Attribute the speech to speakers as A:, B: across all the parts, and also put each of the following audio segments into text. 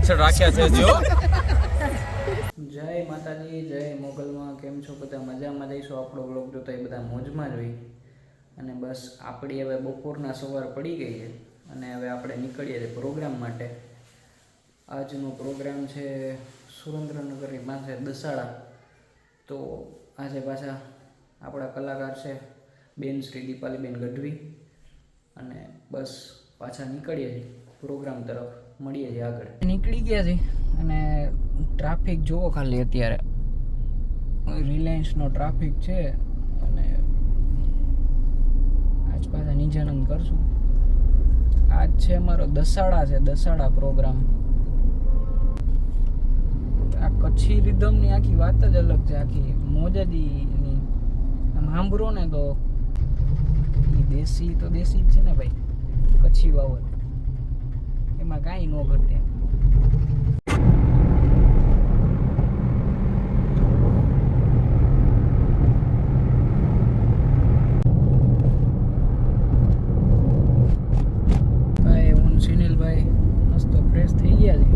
A: પાછળ રાખ્યા છે જો.
B: જય માતાજી, જય મોગલમાં. કેમ છો બધા? મજામાં જઈશું. આપણો બ્લોગ જોતા એ બધા મોજમાં જ હોય. અને બસ આપણી હવે બપોરના સવાર પડી ગઈ છે અને હવે આપણે નીકળીએ છીએ પ્રોગ્રામ માટે. આજનો પ્રોગ્રામ છે સુરેન્દ્રનગરની પાસે દસાડા. તો આજે પાછા આપણા કલાકાર છે બેન શ્રી દીપાલીબેન ગઢવી. અને બસ પાછા નીકળીએ છીએ પ્રોગ્રામ તરફ. મળીએ છીએ આગળ. નીકળી ગયા છે અને ટ્રાફિક જુઓ ખાલી. અત્યારે રિલાયન્સનો ટ્રાફિક છે અને આજ પાછા નિજાનંદ કરશું. આજ છે અમારો દસાડા છે, દસાડા પ્રોગ્રામ. આ કચ્છી રિધમની આખી વાત જ અલગ છે, આખી મોજાદીની. આમ સાંભળો ને તો એ દેશી તો દેશી જ છે ને ભાઈ, કચ્છી બાબત એમાં કાંઈ ન ઘટે. ભાઈ હું સુનિલભાઈ મસ્ત ફ્રેશ થઈ ગયા છે.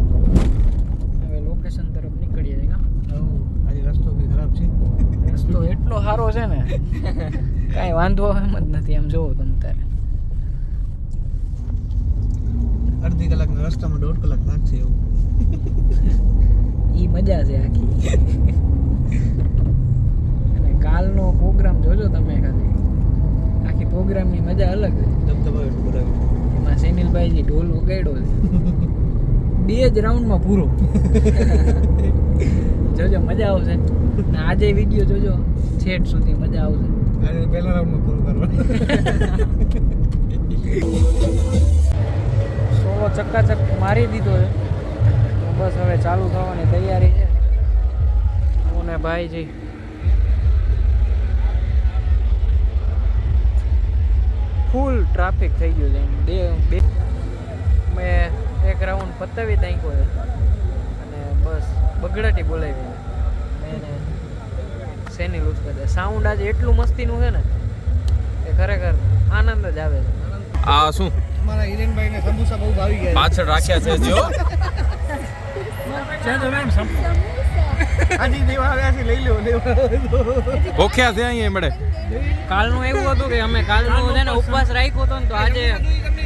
B: હવે લોકેશન તરફ નીકળીએ છીએ.
C: આજે રસ્તો બી ખરાબ છે.
B: રસ્તો એટલો સારો છે ને કાંઈ વાંધો એમ જ નથી. આમ જોવો તમે તારે
C: અડધી કલાકના રસ્તામાં 1.5 કલાક લાગશે એવું.
B: ઈ મજા છે આખી. અને કાલનો પ્રોગ્રામ જોજો તમે ખાલી. આખી પ્રોગ્રામની મજા અલગ છે.
C: ધબધબાવેલું બરાબર.
B: એમાં સેનિલભાઈજી ઢોલ વગાડ્યો છે 2 જ રાઉન્ડમાં પૂરો. જોજો મજા આવશે. ને આજે વિડીયો જોજો છેટ સુધી, મજા આવશે.
C: અને પહેલા રાઉન્ડમાં પૂરું કરવાનું.
B: સોલો ચક્કાચક મારી દીધો છે. બસ હવે ચાલુ થવાની તૈયારી છે. હું ને ભાઈજી ફૂલ ટ્રાફિક થઈ ગયું છે. મેં 1 રાઉન્ડ પતાવી નાખ્યો છે અને બસ બગડાટી બોલાવી મેં શેની લૂઝ કરે. સાઉન્ડ આજે એટલું મસ્તીનું છે ને કે ખરેખર આનંદ જ આવે છે.
A: આ શું
C: અમારા હિરેનભાઈને સમોસા બહુ ભાવી ગયા
A: પાછળ રાખ્યા છે જો.
C: હાજી દેવા આવ્યા છે, લઈ લો.
A: ભૂખ્યા છે અહીંયા મળે.
B: કાલનું એવું હતું કે અમે કાલનું છે ને ઉપવાસ રાખ્યો હતો ને, તો આજે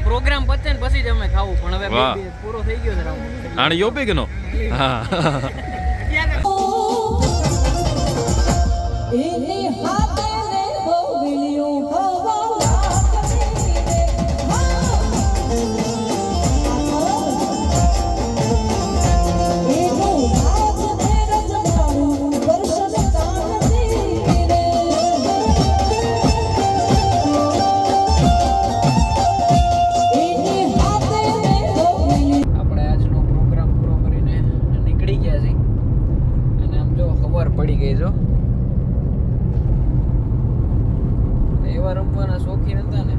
B: પ્રોગ્રામ પતે ને પછી જ અમે ખાવું. પણ હવે
A: વાહ.
B: પૂરો થઈ ગયો છે રાઉન્ડ.
A: આણે યોપી કે નો? હા.
B: પડી ગઈ જો. એવા રમવાના શોખીન હતા ને